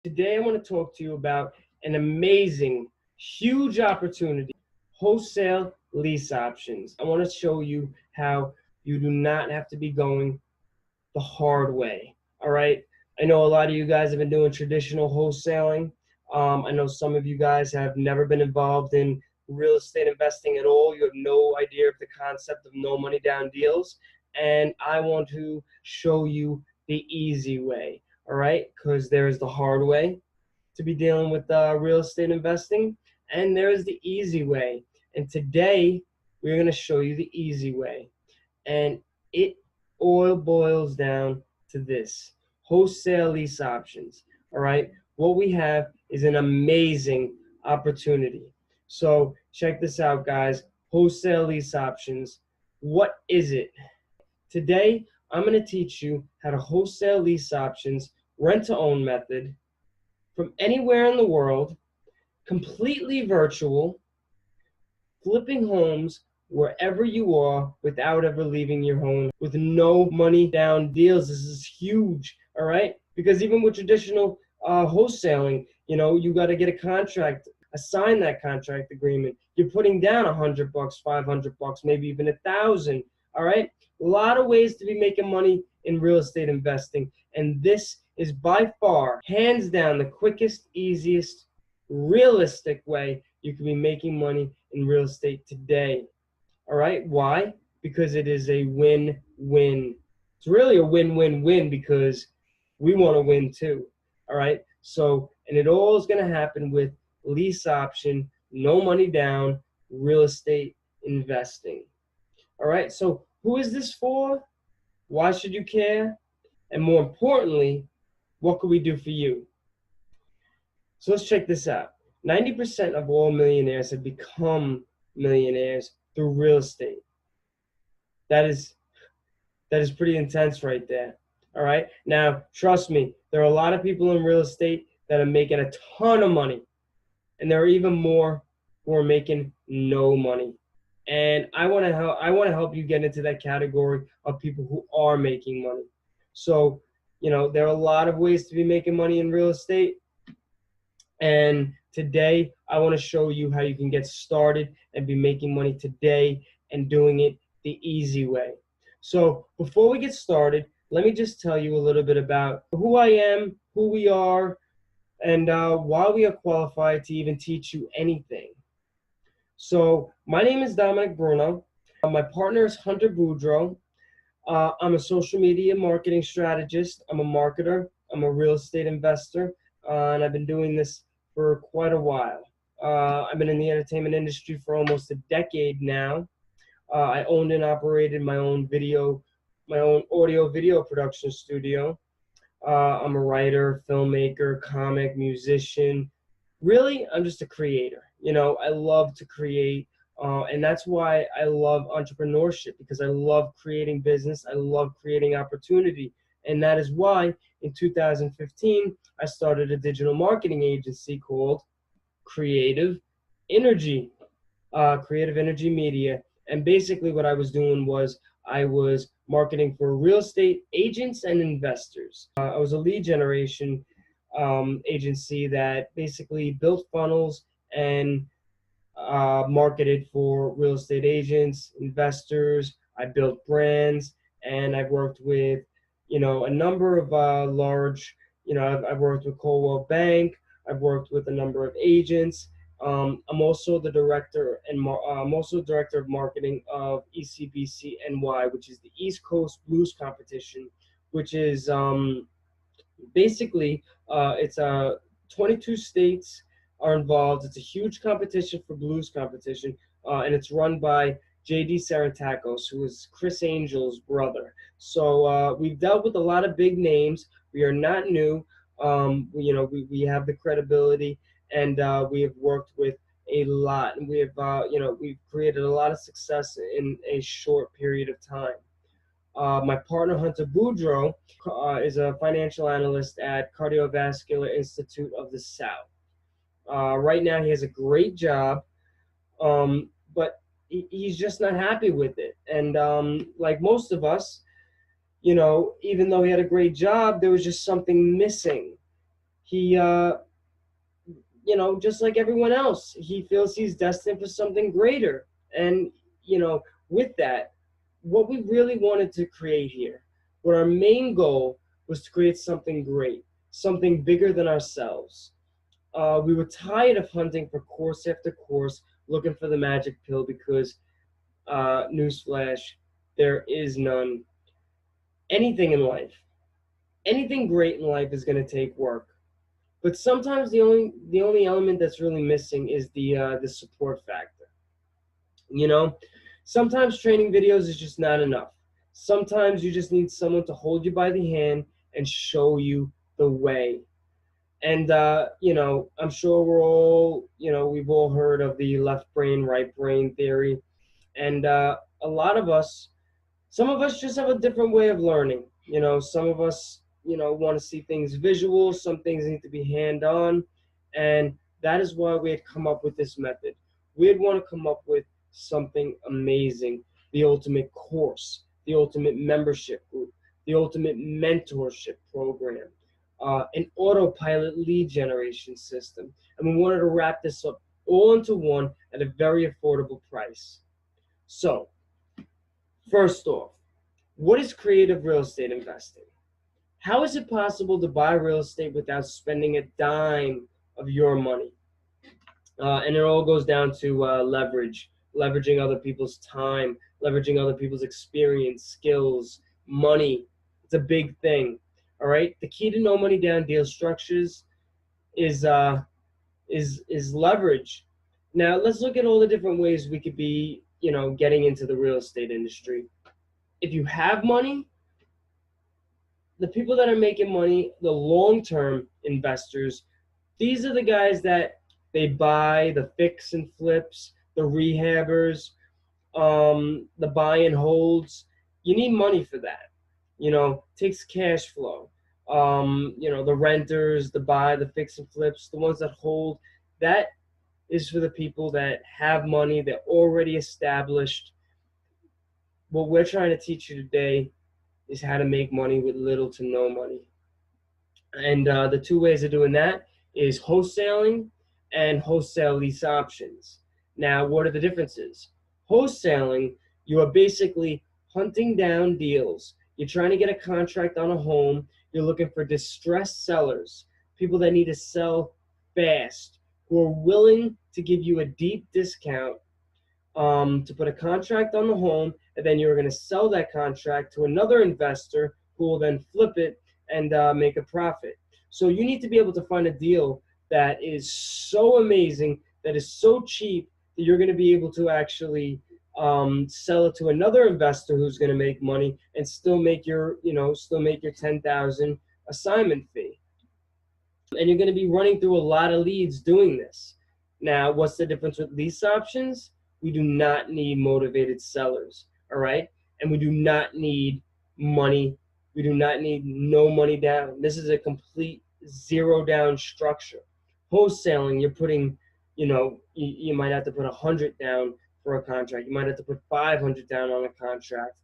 Today, I want to talk to you about an amazing, huge opportunity, wholesale lease options. I want to show you how you do not have to be going the hard way. All right. I know a lot of you guys have been doing traditional wholesaling. I know some of you guys have never been involved in real estate investing at all. You have no idea of the concept of no money down deals. And I want to show you the easy way. All right. Because there is the hard way to be dealing with real estate investing, and there is the easy way. And today, we're going to show you the easy way. And it all boils down to this: wholesale lease options. All right. What we have is an amazing opportunity. So check this out, guys. Wholesale lease options. What is it? Today, I'm going to teach you how to wholesale lease options, rent to own method from anywhere in the world, completely virtual, flipping homes wherever you are without ever leaving your home, with no money down deals. This is huge, all right? Because even with traditional wholesaling, you got to get a contract, sign that contract agreement. You're putting down $100, $500, maybe even $1,000, all right? A lot of ways to be making money in real estate investing, and this is by far, hands down, the quickest, easiest, realistic way you can be making money in real estate today. All right, why? Because it is a win-win. It's really a win-win-win because we want to win too. All right, so, and it all is going to happen with lease option, no money down, real estate investing. All right, so who is this for? Why should you care? And more importantly, what can we do for you? So let's check this out. 90% of all millionaires have become millionaires through real estate. That is pretty intense right there. All right. Now, trust me, there are a lot of people in real estate that are making a ton of money, and there are even more who are making no money. And I want to help you get into that category of people who are making money. So, there are a lot of ways to be making money in real estate. And today, I want to show you how you can get started and be making money today and doing it the easy way. So before we get started, let me just tell you a little bit about who I am, who we are, and why we are qualified to even teach you anything. So my name is Dominic Bruno. My partner is Hunter Boudreaux. I'm a social media marketing strategist. I'm a marketer. I'm a real estate investor. And I've been doing this for quite a while. I've been in the entertainment industry for almost a decade now. I owned and operated my own audio video production studio. I'm a writer, filmmaker, comic, musician. Really, I'm just a creator. I love to create. And that's why I love entrepreneurship, because I love creating business. I love creating opportunity. And that is why in 2015, I started a digital marketing agency called Creative Energy Media. And basically what I was doing was I was marketing for real estate agents and investors. I was a lead generation agency that basically built funnels and marketed for real estate agents, investors. I built brands, and I've worked with, a number of large, I've worked with Coldwell Bank. I've worked with a number of agents. I'm also the director I'm also director of marketing of ECBC NY, which is the East Coast Blues Competition, which is basically it's 22 states are involved. It's a huge competition for blues competition, and it's run by J.D. Sarantakos, who is Chris Angel's brother. So we've dealt with a lot of big names. We are not new. We have the credibility, and we have worked with a lot, and we have we've created a lot of success in a short period of time. My partner Hunter Boudreaux is a financial analyst at Cardiovascular Institute of the South. Right now, he has a great job, but he's just not happy with it. And like most of us, even though he had a great job, there was just something missing. he just like everyone else, he feels he's destined for something greater. And, with that, what we really wanted to create here, what our main goal was to create something great, something bigger than ourselves. We were tired of hunting for course after course, looking for the magic pill because, newsflash, there is none. Anything in life, anything great in life is going to take work. But sometimes the only element that's really missing is the support factor. You know, sometimes training videos is just not enough. Sometimes you just need someone to hold you by the hand and show you the way. And I'm sure we've all heard of the left brain, right brain theory. And a lot of us, some of us just have a different way of learning. Some of us, want to see things visual, some things need to be hand-on, and that is why we had come up with this method. We'd want to come up with something amazing, the ultimate course, the ultimate membership group, the ultimate mentorship program, an autopilot lead generation system, and we wanted to wrap this up all into one at a very affordable price. So, first off, what is creative real estate investing? How is it possible to buy real estate without spending a dime of your money? And it all goes down to leveraging other people's time, leveraging other people's experience, skills, money. It's a big thing. All right. The key to no money down deal structures is leverage. Now let's look at all the different ways we could be, getting into the real estate industry. If you have money, the people that are making money, the long-term investors, these are the guys that they buy the fix and flips, the rehabbers, the buy and holds. You need money for that. Takes cash flow. The renters, the buy, the fix and flips, the ones that hold. That is for the people that have money, they're already established. What we're trying to teach you today is how to make money with little to no money. And the two ways of doing that is wholesaling and wholesale lease options. Now, what are the differences? Wholesaling, you are basically hunting down deals. You're trying to get a contract on a home. You're looking for distressed sellers, people that need to sell fast, who are willing to give you a deep discount to put a contract on the home, and then you're going to sell that contract to another investor who will then flip it and make a profit. So you need to be able to find a deal that is so amazing, that is so cheap, that you're going to be able to actually sell it to another investor who's going to make money and still make your 10,000 assignment fee. And you're going to be running through a lot of leads doing this. Now, what's the difference with lease options? We do not need motivated sellers, all right? And we do not need money. We do not need no money down. This is a complete zero down structure. Wholesaling, you're putting, you might have to put 100 down for a contract. You might have to put 500 down on a contract.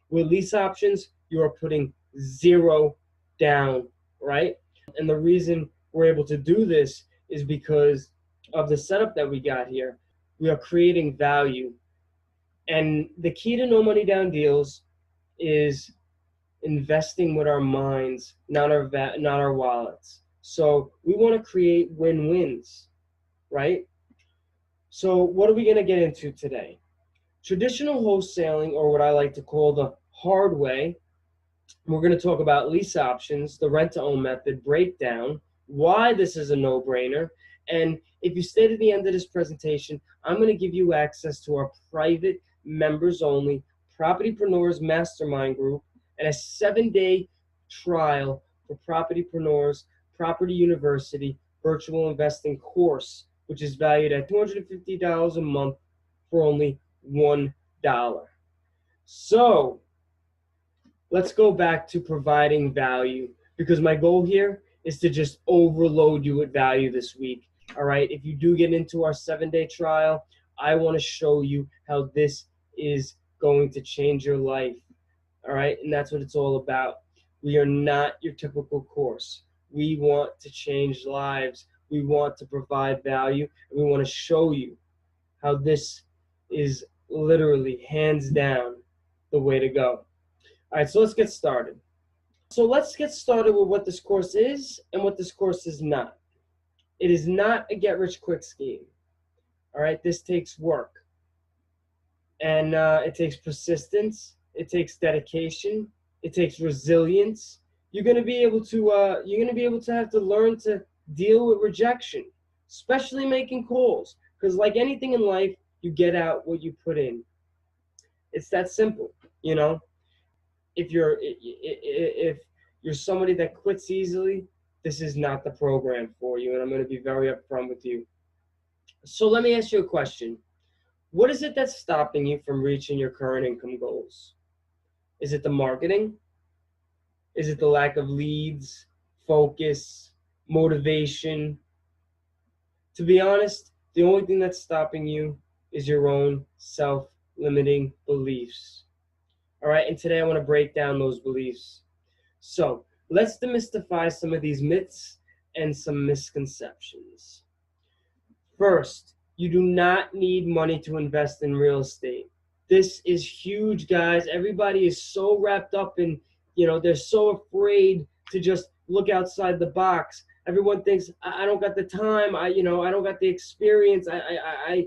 With lease options, you are putting zero down, right? And the reason we're able to do this is because of the setup that we got here. We are creating value. And the key to no money down deals is investing with our minds, not our wallets. So we want to create win-wins, right? So what are we going to get into today? Traditional wholesaling, or what I like to call the hard way. We're going to talk about lease options, the rent-to-own method breakdown, why this is a no-brainer, and if you stay to the end of this presentation, I'm going to give you access to our private, members-only Propertypreneurs Mastermind Group and a 7-day trial for Propertypreneurs Property University Virtual Investing course, which is valued at $250 a month for only $1. So let's go back to providing value, because my goal here is to just overload you with value this week. All right, if you do get into our 7-day trial, I want to show you how this is going to change your life. All right, and that's what it's all about. We are not your typical course. We want to change lives. We want to provide value. And we want to show you how this is literally, hands down, the way to go. All right, so let's get started. So let's get started with what this course is and what this course is not. It is not a get-rich-quick scheme. All right, this takes work. And it takes persistence. It takes dedication. It takes resilience. You're going to be able to have to learn to deal with rejection, especially making calls. Because like anything in life, you get out what you put in. It's that simple, you know. If you're somebody that quits easily, this is not the program for you, and I'm going to be very upfront with you. So let me ask you a question. What is it that's stopping you from reaching your current income goals? Is it the marketing? Is it the lack of leads, focus, motivation? To be honest, the only thing that's stopping you is your own self-limiting beliefs. All right, and today I want to break down those beliefs. So let's demystify some of these myths and some misconceptions. First, you do not need money to invest in real estate. This is huge, guys. Everybody is so wrapped up in, they're so afraid to just look outside the box. Everyone thinks, I don't got the time. I don't got the experience. I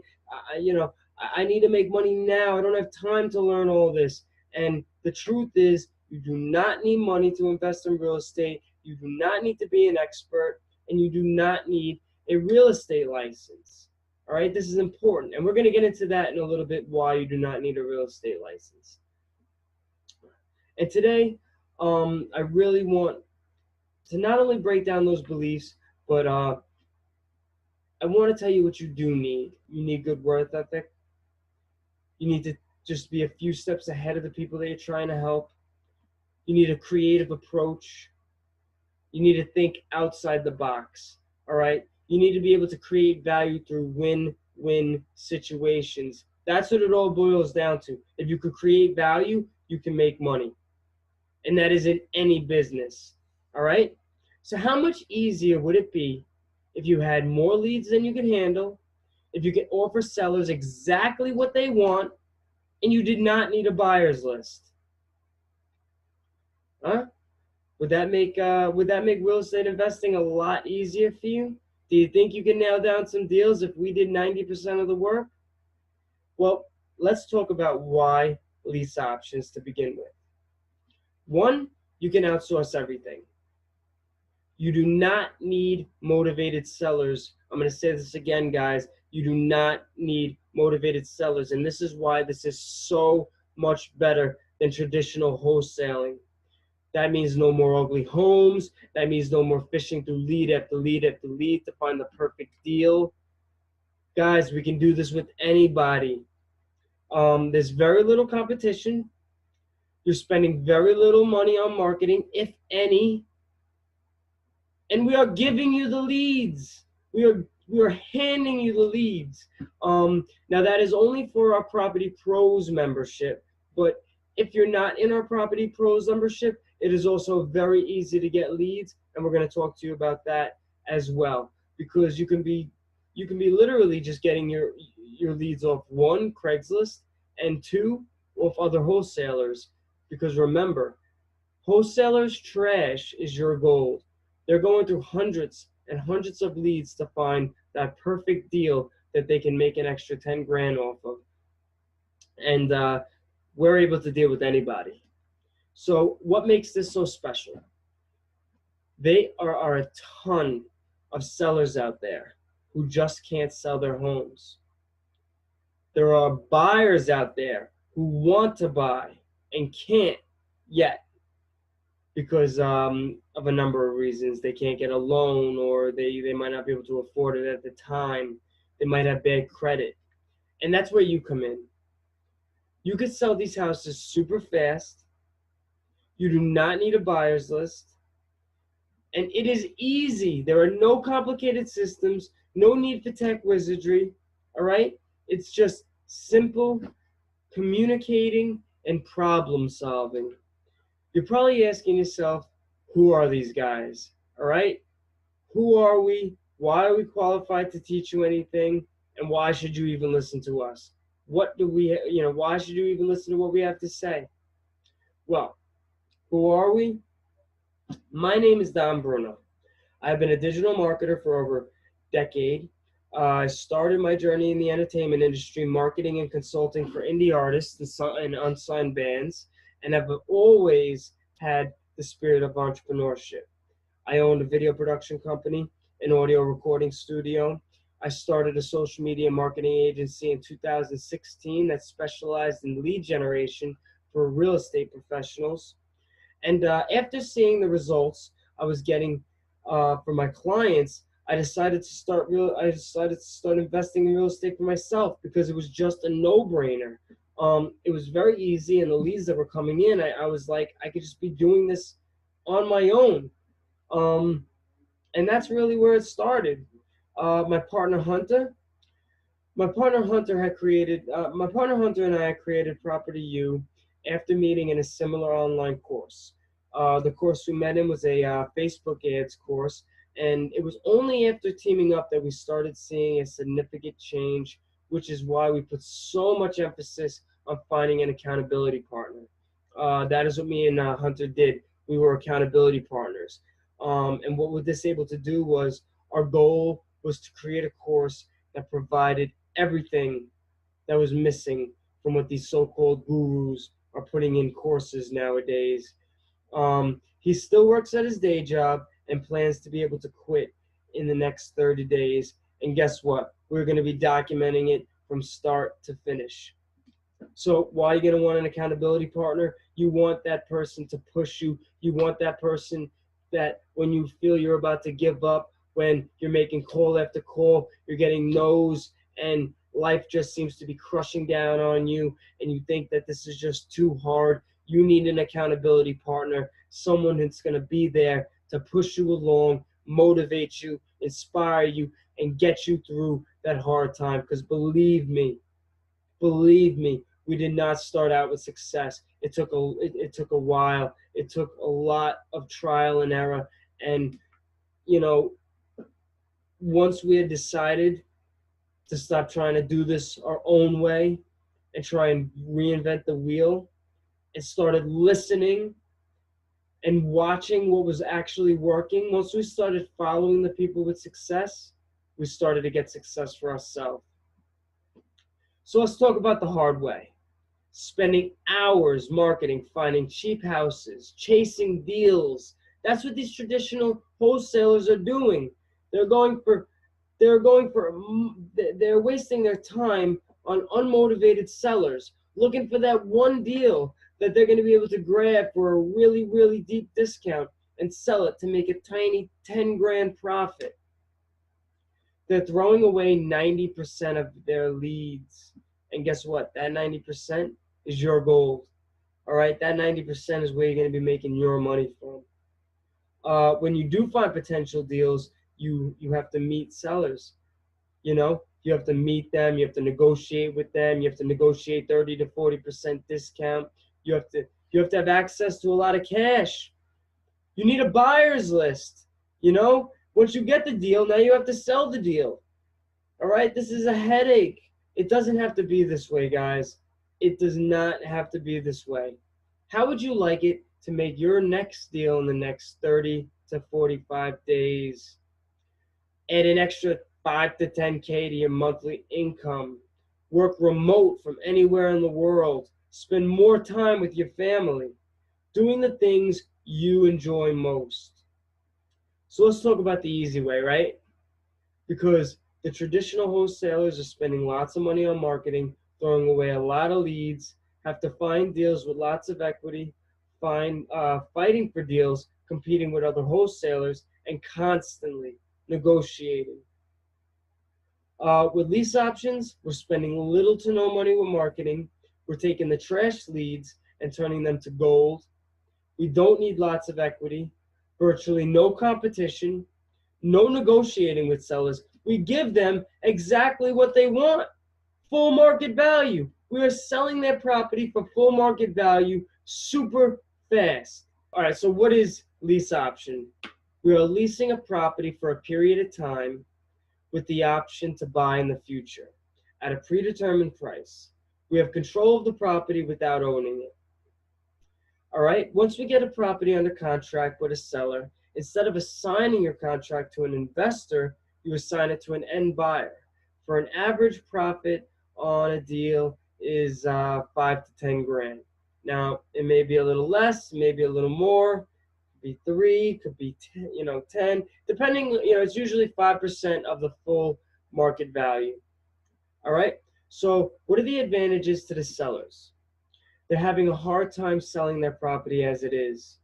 need to make money now. I don't have time to learn all this. And the truth is, you do not need money to invest in real estate. You do not need to be an expert, and you do not need a real estate license. All right, this is important, and we're going to get into that in a little bit, why you do not need a real estate license. And today, I really want to not only break down those beliefs, but I want to tell you what you do need. You need good work ethic. You need to just be a few steps ahead of the people that you're trying to help. You need a creative approach. You need to think outside the box, all right? You need to be able to create value through win-win situations. That's what it all boils down to. If you could create value, you can make money. And that is in any business, all right? So how much easier would it be if you had more leads than you could handle, if you could offer sellers exactly what they want, and you did not need a buyer's list? Huh? Would that make real estate investing a lot easier for you? Do you think you can nail down some deals if we did 90% of the work? Well, let's talk about why lease options to begin with. One, you can outsource everything. You do not need motivated sellers. I'm going to say this again, guys. You do not need motivated sellers, and this is why this is so much better than traditional wholesaling. That means no more ugly homes. That means no more fishing through lead after lead after lead to find the perfect deal. Guys, we can do this with anybody. There's very little competition. You're spending very little money on marketing, if any. And we are giving you the leads. We are handing you the leads. Now that is only for our Property Pros membership. But if you're not in our Property Pros membership, it is also very easy to get leads, and we're going to talk to you about that as well. Because you can be literally just getting your leads off, one, Craigslist, and two, off other wholesalers. Because remember, wholesalers' trash is your gold. They're going through hundreds and hundreds of leads to find that perfect deal that they can make an extra 10 grand off of. And we're able to deal with anybody. So what makes this so special? There are a ton of sellers out there who just can't sell their homes. There are buyers out there who want to buy and can't yet because of a number of reasons. They can't get a loan, or they might not be able to afford it at the time. They might have bad credit. And that's where you come in. You could sell these houses super fast. You do not need a buyer's list. And it is easy. There are no complicated systems, no need for tech wizardry, all right? It's just simple communicating and problem solving. You're probably asking yourself, who are these guys, All right? Who are we? Why are we qualified to teach you anything? And why should you even listen to us? What do we, why should you even listen to what we have to say? Well, who are we? My name is Don Bruno. I've been a digital marketer for over a decade. I started my journey in the entertainment industry, marketing and consulting for indie artists and unsigned bands, and have always had the spirit of entrepreneurship. I owned a video production company, an audio recording studio. I started a social media marketing agency in 2016 that specialized in lead generation for real estate professionals. And after seeing the results I was getting for my clients, I decided to start investing in real estate for myself because it was just a no-brainer. It was very easy, and the leads that were coming in, I was like, I could just be doing this on my own. And that's really where it started. My partner Hunter and I had created Property U after meeting in a similar online course. The course we met in was a Facebook ads course, and it was only after teaming up that we started seeing a significant change, which is why we put so much emphasis on finding an accountability partner. That is what me and Hunter did. We were accountability partners. And what this able to do was, our goal was to create a course that provided everything that was missing from what these so-called gurus are putting in courses nowadays. He still works at his day job and plans to be able to quit in the next 30 days. And guess what? We're going to be documenting it from start to finish. So why are you going to want an accountability partner? You want that person to push you. You want that person that when you feel you're about to give up, when you're making call after call, you're getting no's, and life just seems to be crushing down on you, and you think that this is just too hard. You need an accountability partner, someone that's going to be there to push you along, motivate you, inspire you, and get you through that hard time. Because believe me, we did not start out with success. It took a while. It took a lot of trial and error. And, once we had decided to stop trying to do this our own way and try and reinvent the wheel, and started listening and watching what was actually working, once we started following the people with success, we started to get success for ourselves. So let's talk about the hard way. Spending hours marketing, finding cheap houses, chasing deals. That's what these traditional wholesalers are doing. They're wasting their time on unmotivated sellers, looking for that one deal that they're going to be able to grab for a really, really deep discount and sell it to make a tiny 10 grand profit. They're throwing away 90% of their leads. And guess what? That 90% is your gold. All right? That 90% is where you're going to be making your money from. When you do find potential deals, you have to meet sellers. You have to meet them. You have to negotiate with them. You have to negotiate 30 to 40% discount. You have to have access to a lot of cash. You need a buyer's list. Once you get the deal, now you have to sell the deal. All right? This is a headache. It doesn't have to be this way, guys. It does not have to be this way. How would you like it to make your next deal in the next 30 to 45 days? Add an extra 5 to 10K to your monthly income. Work remote from anywhere in the world. Spend more time with your family. Doing the things you enjoy most. So let's talk about the easy way, right? Because the traditional wholesalers are spending lots of money on marketing, throwing away a lot of leads, have to find deals with lots of equity, fighting for deals, competing with other wholesalers, and constantly negotiating. With lease options, we're spending little to no money with marketing. We're taking the trash leads and turning them to gold. We don't need lots of equity, virtually no competition, no negotiating with sellers. We give them exactly what they want, full market value. We are selling their property for full market value super fast. All right, so what is lease option? We are leasing a property for a period of time with the option to buy in the future at a predetermined price. We have control of the property without owning it. All right, once we get a property under contract with a seller, instead of assigning your contract to an investor, you assign it to an end buyer. For an average profit on a deal is 5 to 10 grand. Now, it may be a little less, maybe a little more, could be 3, could be 10, 10, depending, it's usually 5% of the full market value. All right, so what are the advantages to the sellers? They're having a hard time selling their property as it is.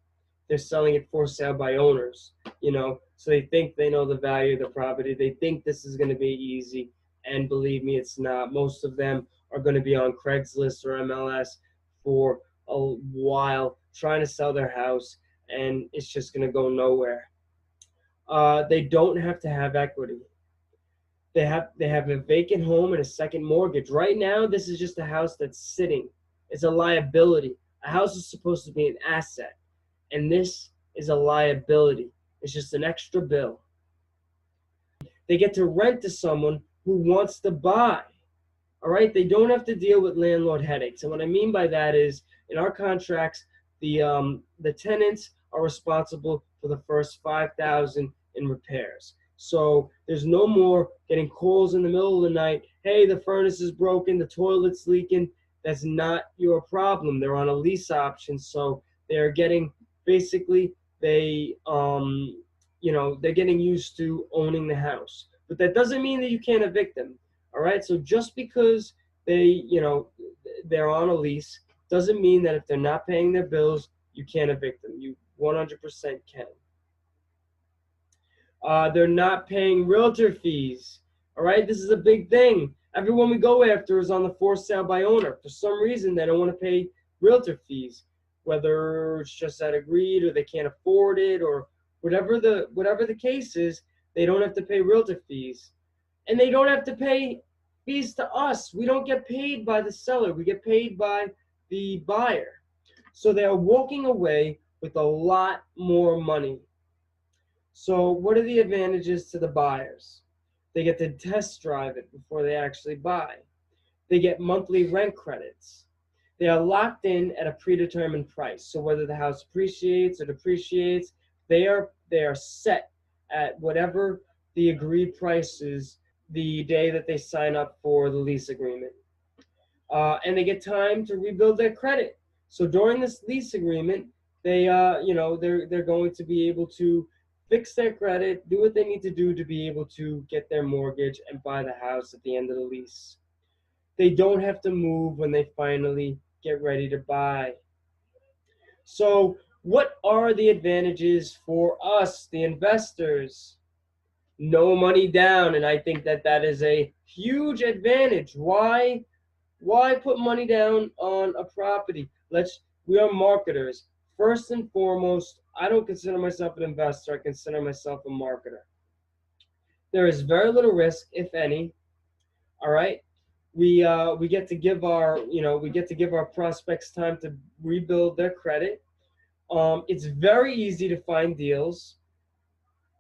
They're selling it for sale by owners, so they think they know the value of the property. They think this is going to be easy, and believe me, it's not. Most of them are going to be on Craigslist or MLS for a while trying to sell their house, and it's just going to go nowhere. They don't have to have equity. They have a vacant home and a second mortgage. Right now, this is just a house that's sitting. It's a liability. A house is supposed to be an asset, and this is a liability. It's just an extra bill. They get to rent to someone who wants to buy. All right, they don't have to deal with landlord headaches. And what I mean by that is, in our contracts, the tenants are responsible for the first $5,000 in repairs. So there's no more getting calls in the middle of the night. Hey, the furnace is broken, the toilet's leaking. That's not your problem. They're on a lease option, so they're getting basically they're getting used to owning the house. But that doesn't mean that you can't evict them. All right. So just because they're on a lease doesn't mean that if they're not paying their bills, you can't evict them. You 100% can. They're not paying realtor fees. All right, this is a big thing. Everyone we go after is on the for sale by owner. For some reason, they don't want to pay realtor fees, whether it's just that agreed or they can't afford it or whatever the case is. They don't have to pay realtor fees, and they don't have to pay fees to us. We don't get paid by the seller. We get paid by the buyer. So they are walking away with a lot more money. So what are the advantages to the buyers? They get to test drive it before they actually buy. They get monthly rent credits. They are locked in at a predetermined price. So whether the house appreciates or depreciates, they are set at whatever the agreed price is the day that they sign up for the lease agreement. And they get time to rebuild their credit. So during this lease agreement, they're going to be able to fix their credit, do what they need to do to be able to get their mortgage and buy the house at the end of the lease. They don't have to move when they finally get ready to buy. So what are the advantages for us, the investors? No money down, and I think that is a huge advantage. Why put money down on a property? We are marketers. First and foremost, I don't consider myself an investor. I consider myself a marketer. There is very little risk, if any. All right, we get to give our prospects time to rebuild their credit. It's very easy to find deals.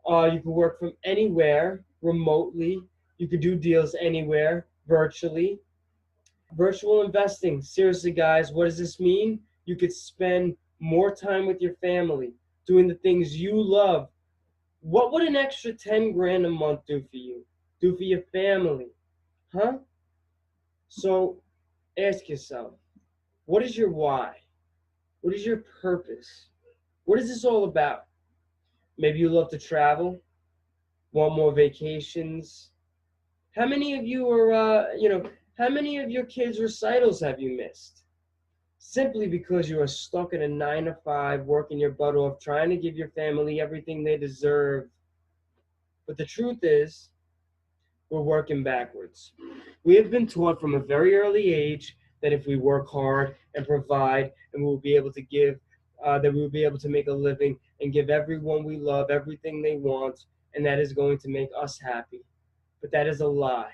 You can work from anywhere remotely. You can do deals anywhere virtually. Virtual investing. Seriously, guys, what does this mean? You could spend more time with your family, doing the things you love. What would an extra 10 grand a month do for you? Do for your family? Huh? So ask yourself, what is your why? What is your purpose? What is this all about? Maybe you love to travel, want more vacations. How many of you are, how many of your kids' recitals have you missed? Simply because you are stuck in a 9-to-5, working your butt off, trying to give your family everything they deserve. But the truth is, we're working backwards. We have been taught from a very early age that if we work hard and provide, and we will be able to give, that we will be able to make a living and give everyone we love everything they want, and that is going to make us happy. But that is a lie,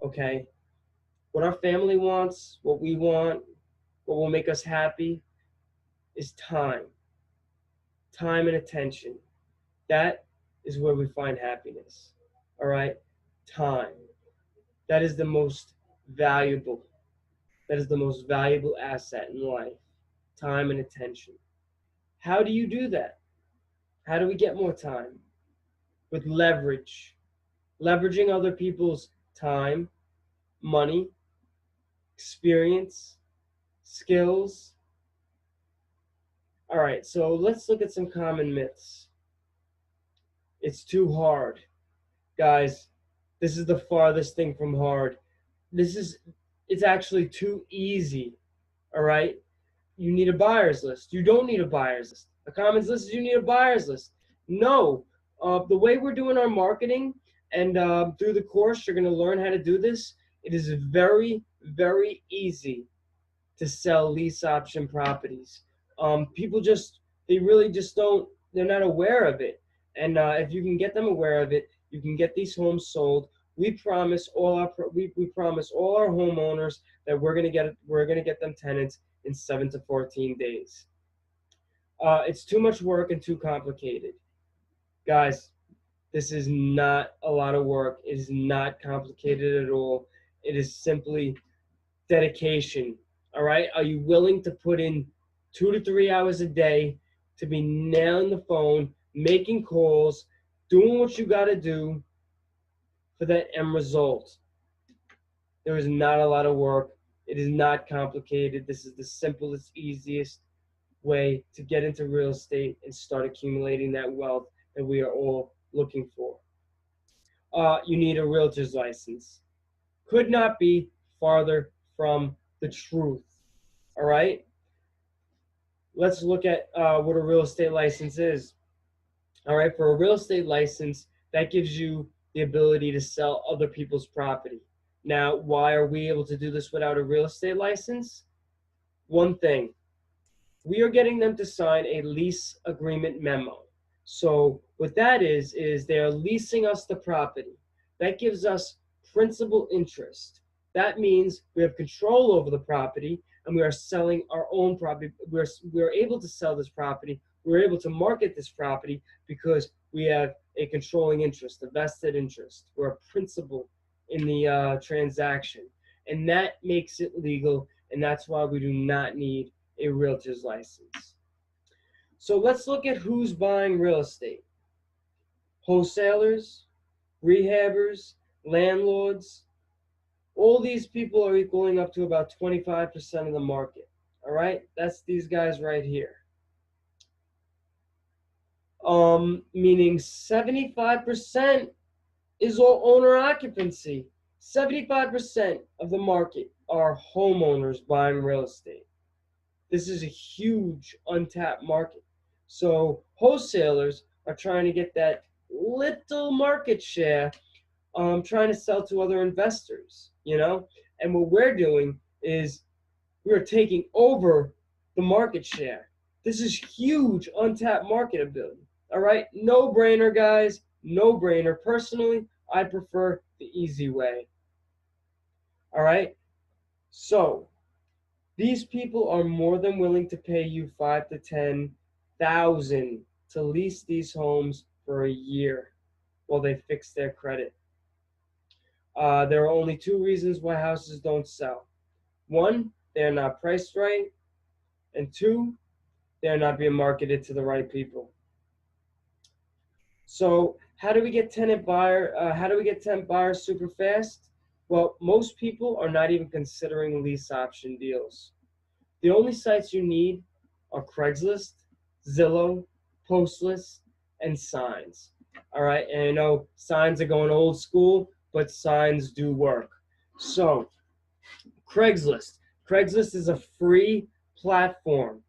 okay? What our family wants, what we want, what will make us happy is time and attention. That is where we find happiness. All right? Time. That is the most valuable. That is the most valuable asset in life. Time and attention. How do you do that? How do we get more time? With leverage. Leveraging other people's time, money, experience, skills. All right, so let's look at some common myths. It's too hard. Guys, this is the farthest thing from hard. It's actually too easy. All right? You need a buyer's list. You don't need a buyer's list. A commons list is you need a buyer's list. No. The way we're doing our marketing and through the course, you're going to learn how to do this. It is very, very easy to sell lease option properties. People they really just don't, they're not aware of it. And if you can get them aware of it, you can get these homes sold. We promise all our homeowners that we're gonna get them tenants in 7 to 14 days. It's too much work and too complicated, guys. This is not a lot of work. It is not complicated at all. It is simply dedication. All right? Are you willing to put in 2 to 3 hours a day to be nailing the phone, making calls, doing what you got to do for that end result? There is not a lot of work. It is not complicated. This is the simplest, easiest way to get into real estate and start accumulating that wealth that we are all looking for. You need a realtor's license. Could not be farther from the truth. All right? Let's look at what a real estate license is. All right, for a real estate license, that gives you the ability to sell other people's property. Now, why are we able to do this without a real estate license? One thing, we are getting them to sign a lease agreement memo. So what that is they're leasing us the property. That gives us principal interest. That means we have control over the property and we are selling our own property. We're able to sell this property. We're able to market this property because we have a controlling interest, a vested interest. We're a principal in the transaction. And that makes it legal, and that's why we do not need a realtor's license. So let's look at who's buying real estate. Wholesalers, rehabbers, landlords. All these people are equaling up to about 25% of the market. All right? That's these guys right here. Meaning 75% is all owner occupancy. 75% of the market are homeowners buying real estate. This is a huge untapped market. So wholesalers are trying to get that little market share, trying to sell to other investors, you know? And what we're doing is we're taking over the market share. This is huge untapped market ability. All right? No brainer, guys. No brainer. Personally, I prefer the easy way. All right? So these people are more than willing to pay you $5,000 to $10,000 to lease these homes for a year while they fix their credit. There are only two reasons why houses don't sell. One, they're not priced right, and two, they're not being marketed to the right people. So how do we get tenant buyers super fast? Well, most people are not even considering lease option deals. The only sites you need are Craigslist, Zillow, Postlist, and signs. All right, and I know signs are going old school, but signs do work. So Craigslist. Craigslist is a free platform.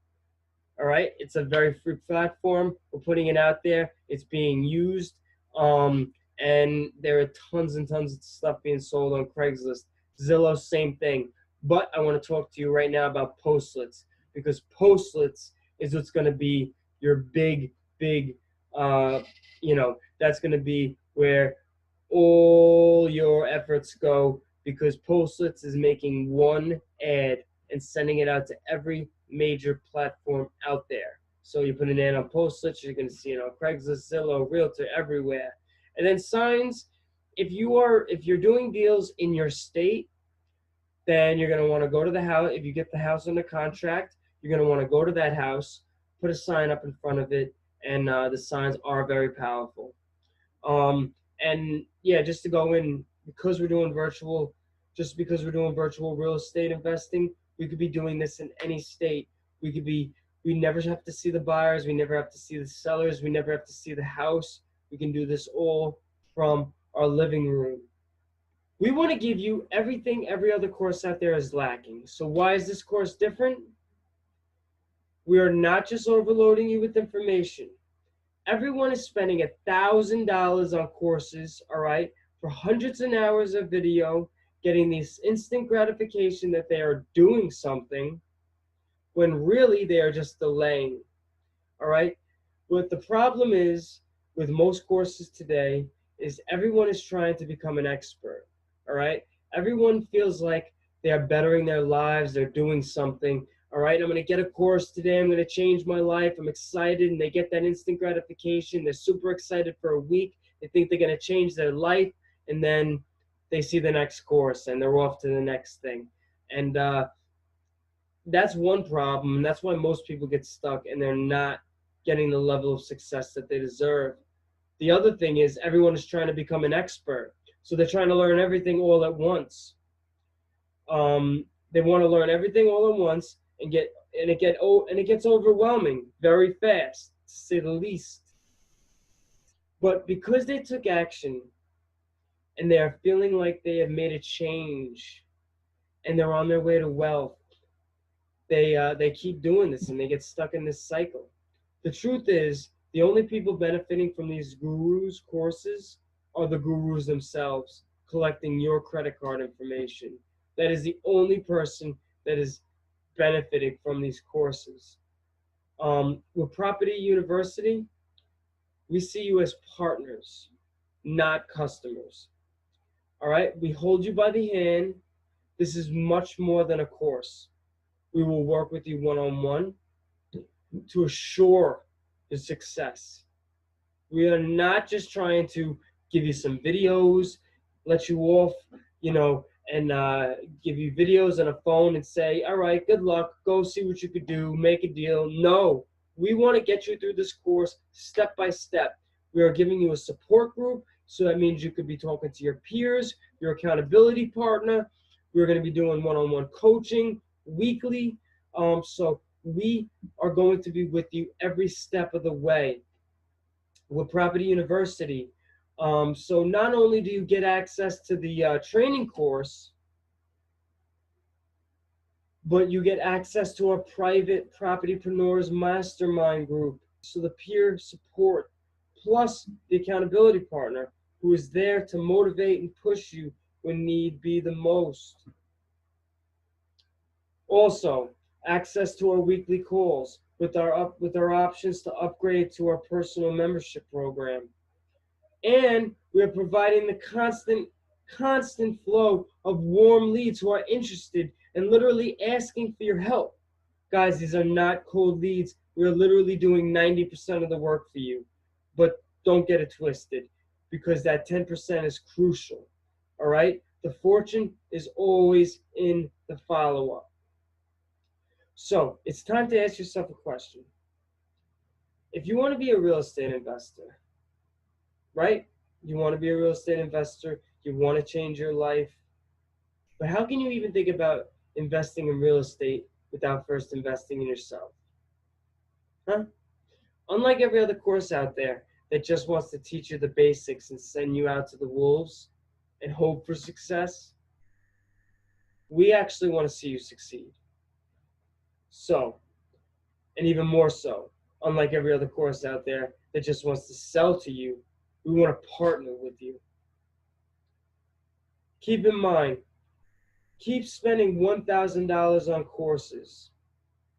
All right, it's a very free platform. We're putting it out there. It's being used, and there are tons and tons of stuff being sold on Craigslist. Zillow, same thing. But I want to talk to you right now about Postlets, because Postlets is what's going to be your big, that's going to be where all your efforts go, because Postlets is making one ad and sending it out to every major platform out there. So you put an ad on Postlets, you're going to see it on Craigslist, Zillow, Realtor, everywhere. And then signs, if you're doing deals in your state, then you're going to want to go to the house. If you get the house under contract, you're going to want to go to that house, put a sign up in front of it, and the signs are very powerful. And yeah, just to go in, because we're doing virtual, just because we're doing virtual real estate investing, we could be doing this in any state. We never have to see the buyers, we never have to see the sellers, we never have to see the house. We can do this all from our living room. We want to give you everything every other course out there is lacking. So why is this course different? We are not just overloading you with information. Everyone is spending $1,000 on courses, all right, for hundreds of hours of video, getting this instant gratification that they are doing something, when really they are just delaying, all right? What the problem is with most courses today is everyone is trying to become an expert, all right? Everyone feels like they are bettering their lives, they're doing something. All right, I'm going to get a course today. I'm going to change my life. I'm excited, and they get that instant gratification. They're super excited for a week. They think they're going to change their life, and then they see the next course, and they're off to the next thing. And that's one problem, and that's why most people get stuck, and they're not getting the level of success that they deserve. The other thing is everyone is trying to become an expert, so they're trying to learn everything all at once. They want to learn everything all at once. And it gets overwhelming very fast, to say the least. But because they took action and they're feeling like they have made a change and they're on their way to wealth, they keep doing this and they get stuck in this cycle. The truth is, the only people benefiting from these gurus courses are the gurus themselves, collecting your credit card information. That is the only person that is benefiting from these courses. With Property University, we see you as partners, not customers. All right, we hold you by the hand. This is much more than a course. We will work with you one-on-one to assure your success. We are not just trying to give you some videos, let you off, and give you videos on a phone and say, all right, good luck, go see what you could do, make a deal. No, we want to get you through this course step by step. We are giving you a support group, so that means you could be talking to your peers, your accountability partner. We're going to be doing one-on-one coaching weekly. So we are going to be with you every step of the way. With Property University, so not only do you get access to the training course, but you get access to our private Propertypreneurs Mastermind group. So the peer support, plus the accountability partner who is there to motivate and push you when need be the most. Also, access to our weekly calls with our options to upgrade to our personal membership program. And we are providing the constant flow of warm leads who are interested and literally asking for your help. Guys, these are not cold leads. We're literally doing 90% of the work for you. But don't get it twisted, because that 10% is crucial. All right? The fortune is always in the follow-up. So it's time to ask yourself a question. If you want to be a real estate investor, right? You want to be a real estate investor, you want to change your life, but how can you even think about investing in real estate without first investing in yourself? Huh? Unlike every other course out there that just wants to teach you the basics and send you out to the wolves and hope for success, we actually want to see you succeed. So, and even more so, unlike every other course out there that just wants to sell to you, we want to partner with you. Keep in mind, keep spending $1,000 on courses.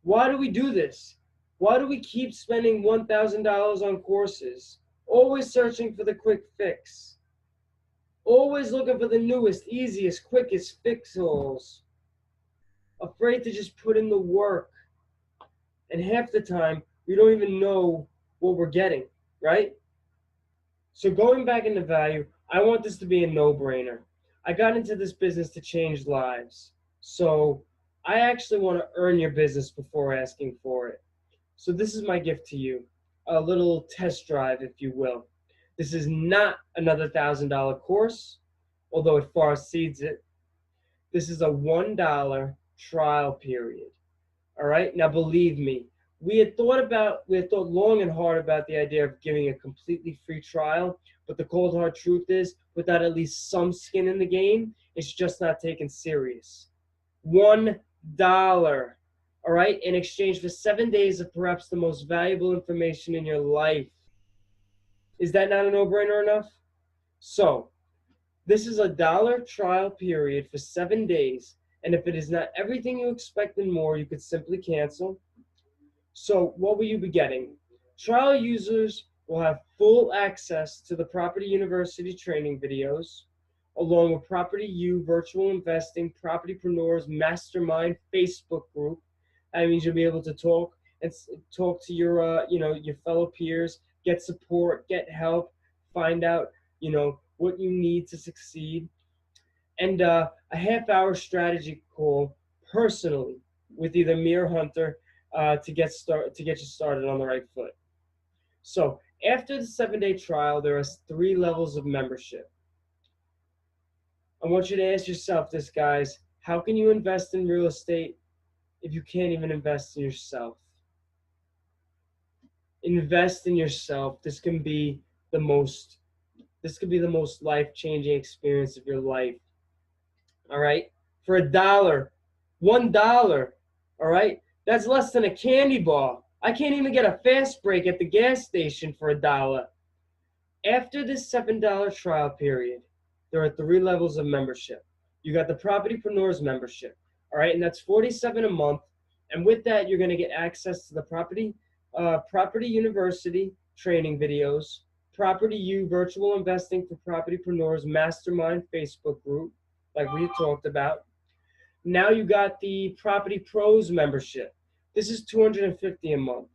Why do we do this? Why do we keep spending $1,000 on courses? Always searching for the quick fix. Always looking for the newest, easiest, quickest fix-alls. Afraid to just put in the work. And half the time, We don't even know what we're getting, right? So going back into value, I want this to be a no-brainer. I got into this business to change lives. So I actually want to earn your business before asking for it. So this is my gift to you, a little test drive, if you will. This is not another $1,000 course, although it far exceeds it. This is a $1 trial period. All right. Now, believe me, we had thought long and hard about the idea of giving a completely free trial, but the cold hard truth is, without at least some skin in the game, it's just not taken serious. $1, all right, in exchange for 7 days of perhaps the most valuable information in your life. Is that not a no-brainer enough? So, this is a $1 trial period for 7 days, and if it is not everything you expect and more, you could simply cancel. So what will you be getting? Trial users will have full access to the Property University training videos, along with Property U Virtual Investing Propertypreneurs Mastermind Facebook group. That means you'll be able to talk to your your fellow peers, get support, get help, find out what you need to succeed, and a half-hour strategy call personally with either me or Hunter to get you started on the right foot. So after the 7-day trial, there are 3 levels of membership. I want you to ask yourself this, guys: how can you invest in real estate if you can't even invest in yourself? Invest in yourself. This can be the most life-changing experience of your life. All right, for $1, $1. All right, that's less than a candy bar. I can't even get a fast break at the gas station for $1. After this $7 trial period, there are 3 levels of membership. You got the Propertypreneurs membership, all right, and that's $47 a month. And with that, you're going to get access to the Property University training videos, Property U Virtual Investing for Propertypreneurs Mastermind Facebook group, like we talked about. Now you got the Property Pros membership. This is $250 a month.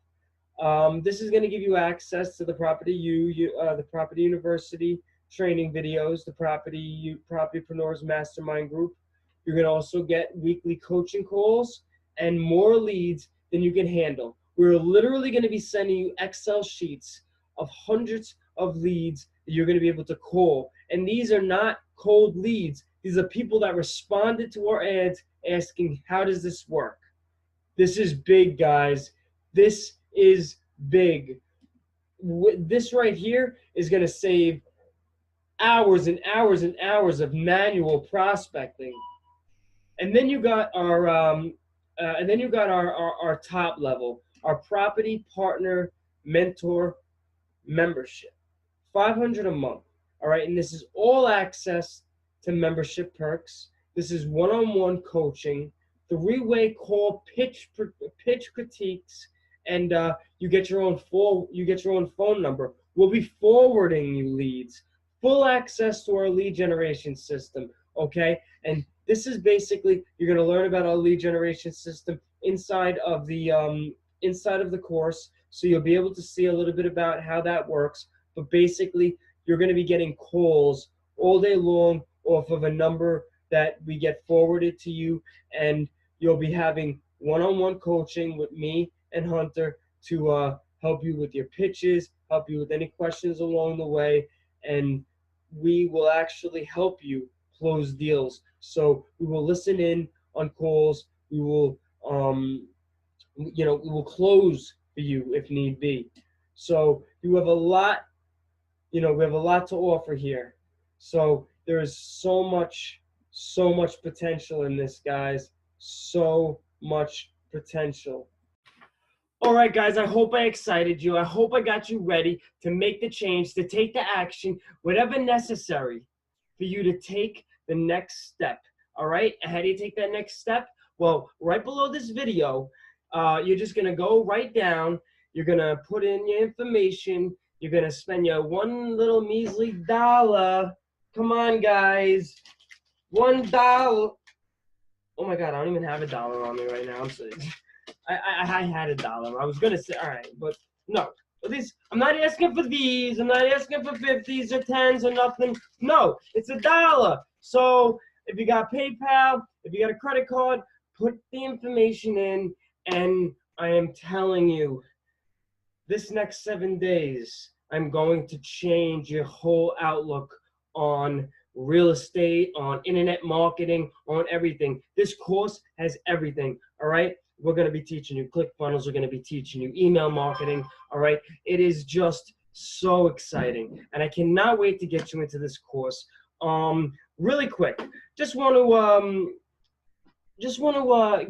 This is going to give you access to the the Property University training videos, the Propertypreneurs Mastermind group. You're going to also get weekly coaching calls and more leads than you can handle. We're literally going to be sending you Excel sheets of hundreds of leads that you're going to be able to call. And these are not cold leads. These are people that responded to our ads asking, how does this work? This is big, guys. This is big. This right here is going to save hours and hours and hours of manual prospecting. And then you got our top level, our Property Partner Mentor membership, $500 a month. All right, and this is all access to membership perks. This is one-on-one coaching, 3-way call, pitch critiques, and you get your own phone number. We'll be forwarding you leads, full access to our lead generation system. Okay, and this is basically, you're going to learn about our lead generation system inside of the course, so you'll be able to see a little bit about how that works. But basically, you're going to be getting calls all day long off of a number that we get forwarded to you, and you'll be having one-on-one coaching with me and Hunter to help you with your pitches, help you with any questions along the way, and we will actually help you close deals. So we will listen in on calls. We will, we will close for you if need be. So you have a lot, we have a lot to offer here. So there is so much potential in this, guys. So much potential. All right, guys, I hope I excited you. I hope I got you ready to make the change, to take the action, whatever necessary for you to take the next step. All right, and how do you take that next step? Well, right below this video, you're just going to go right down. You're going to put in your information. You're going to spend your one little measly $1. Come on, guys. $1. Oh, my God, I don't even have $1 on me right now. I'm sorry. I had $1. I was gonna say, all right, but no. I'm not asking for these. I'm not asking for 50s or 10s or nothing. No, it's $1. So if you got PayPal, if you got a credit card, put the information in, and I am telling you, this next 7 days, I'm going to change your whole outlook on real estate, on internet marketing, on everything. This course has everything, all right? We're going to be teaching you ClickFunnels. We're going to be teaching you email marketing, all right? It is just so exciting, and I cannot wait to get you into this course. Really quick, just want to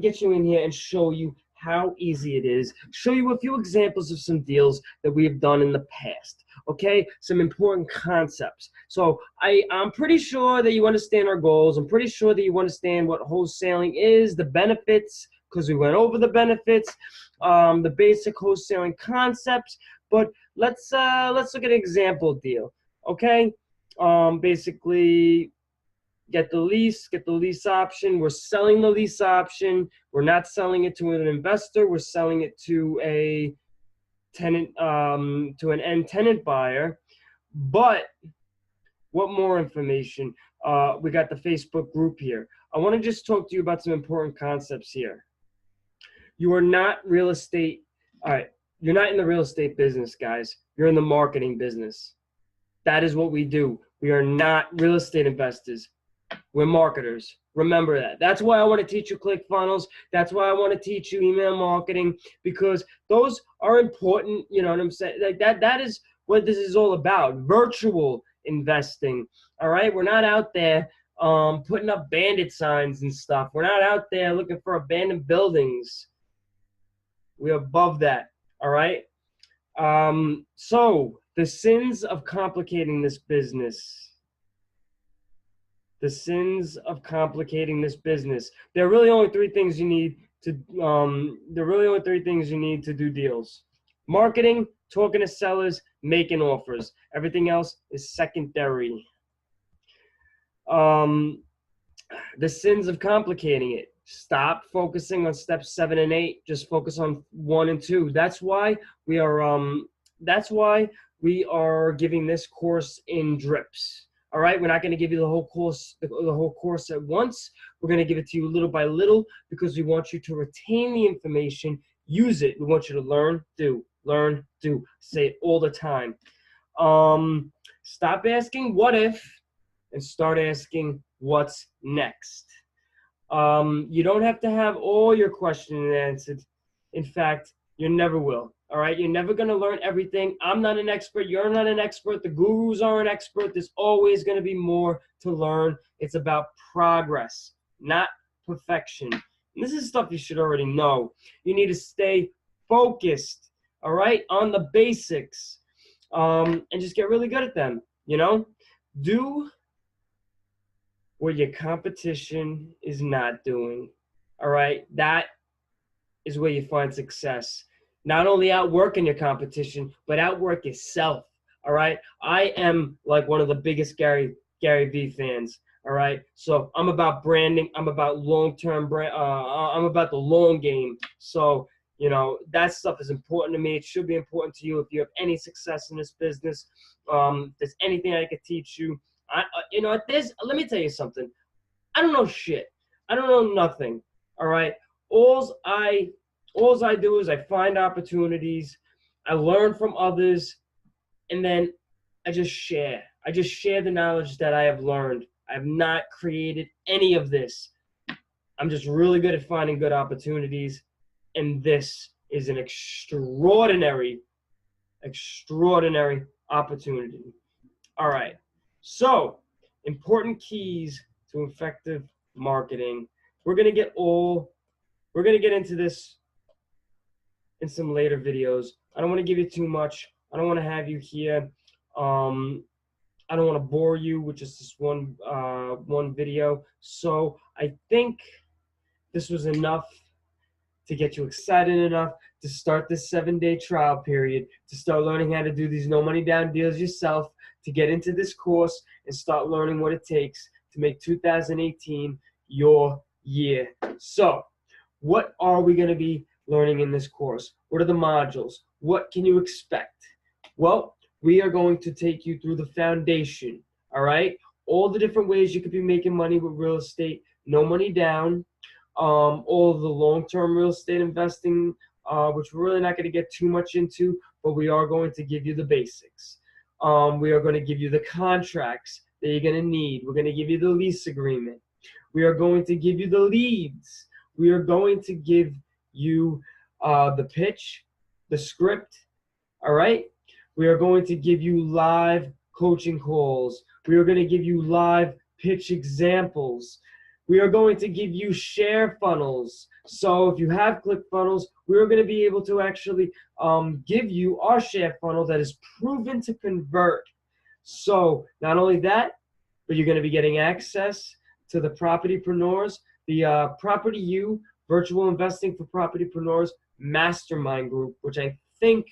get you in here and show you how easy it is, show you a few examples of some deals that we have done in the past, okay? Some important concepts. So I'm pretty sure that you understand our goals. I'm pretty sure that you understand what wholesaling is, the benefits, because we went over the benefits, the basic wholesaling concepts. But let's look at an example deal, okay? Basically, get the lease option. We're selling the lease option. We're not selling it to an investor. We're selling it to a tenant, to an end tenant buyer. But what more information? We got the Facebook group here. I want to just talk to you about some important concepts here. You are not real estate. All right, you're not in the real estate business, guys. You're in the marketing business. That is what we do. We are not real estate investors. We're marketers. Remember that. That's why I want to teach you ClickFunnels. That's why I want to teach you email marketing, because those are important. You know what I'm saying? Like that is what this is all about. Virtual investing. All right. We're not out there putting up bandit signs and stuff. We're not out there looking for abandoned buildings. We're above that. All right. So the sins of complicating this business. The sins of complicating this business. There are really only three things you need to. Do deals: marketing, talking to sellers, making offers. Everything else is secondary. The sins of complicating it. Stop focusing on steps 7 and 8. Just focus on 1 and 2. That's why we are. That's why we are giving this course in drips. All right, we're not going to give you the whole course, the whole course at once. We're going to give it to you little by little, because we want you to retain the information, use it. We want you to learn, do, say it all the time. Stop asking what if and start asking what's next. You don't have to have all your questions answered. In fact, you never will. All right, you're never going to learn everything. I'm not an expert. You're not an expert. The gurus are an expert. There's always going to be more to learn. It's about progress, not perfection. And this is stuff you should already know. You need to stay focused, all right, on the basics, and just get really good at them, you know? Do what your competition is not doing, all right? That is where you find success. Not only outworking your competition, but outwork yourself, all right? I am like one of the biggest Gary Vee fans, all right? So I'm about branding. I'm about long-term brand. I'm about the long game. So, you know, that stuff is important to me. It should be important to you if you have any success in this business. If there's anything I could teach you. You know, let me tell you something. I don't know shit. I don't know nothing, all right? All I do is I find opportunities, I learn from others, and then I just share. I just share the knowledge that I have learned. I have not created any of this. I'm just really good at finding good opportunities, and this is an extraordinary opportunity. All right. So, important keys to effective marketing. We're going to get into this in some later videos. I don't want to give you too much. I don't want to have you here. I don't want to bore you with just this one video. So I think this was enough to get you excited enough to start this 7-day trial period, to start learning how to do these no money down deals yourself, to get into this course and start learning what it takes to make 2018 your year. So what are we going to be learning in this course? What are the modules? What can you expect? Well, we are going to take you through the foundation, all right? All the different ways you could be making money with real estate, no money down, all of the long-term real estate investing, which we're really not going to get too much into, but we are going to give you the basics. We are going to give you the contracts that you're going to need. We're going to give you the lease agreement. We are going to give you the leads. We are going to give you the pitch, the script, all right? We are going to give you live coaching calls. We are going to give you live pitch examples. We are going to give you share funnels. So if you have ClickFunnels, we are going to be able to actually give you our share funnel that is proven to convert. So not only that, but you're going to be getting access to the Propertypreneurs, the Property U, Virtual Investing for Propertypreneurs Mastermind Group, which I think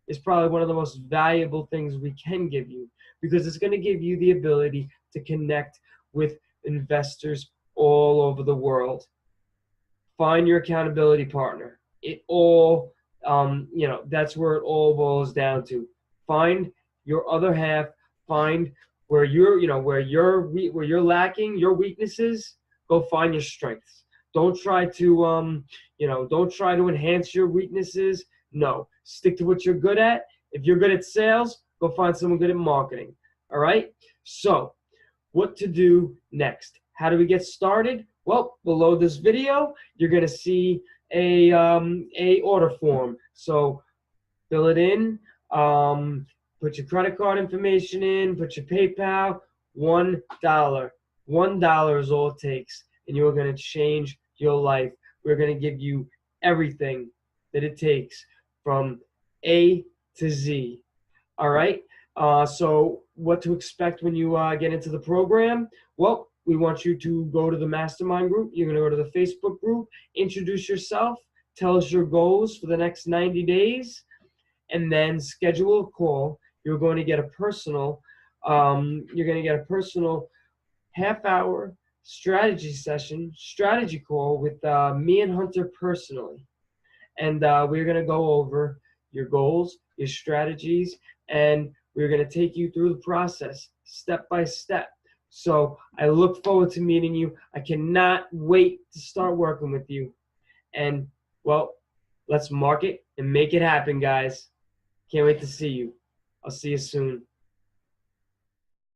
is probably one of the most valuable things we can give you, because it's going to give you the ability to connect with investors all over the world. Find your accountability partner. It all, that's where it all boils down to. Find your other half. Find where you're lacking, your weaknesses. Go find your strengths. Don't try to, don't try to enhance your weaknesses. No, stick to what you're good at. If you're good at sales, go find someone good at marketing. All right. So, what to do next? How do we get started? Well, below this video, you're going to see a order form. So fill it in, put your credit card information in, put your PayPal, $1. $1 is all it takes, and you're going to change your life. We're going to give you everything that it takes from A to Z. All right? So what to expect when you get into the program? Well, we want you to go to the mastermind group. You're going to go to the Facebook group, introduce yourself, tell us your goals for the next 90 days, and then schedule a call. You're going to get a personal, half-hour strategy call with me and Hunter personally. And we're going to go over your goals, your strategies, and we're going to take you through the process step by step. So I look forward to meeting you. I cannot wait to start working with you. And, well, let's market and make it happen, guys. Can't wait to see you. I'll see you soon.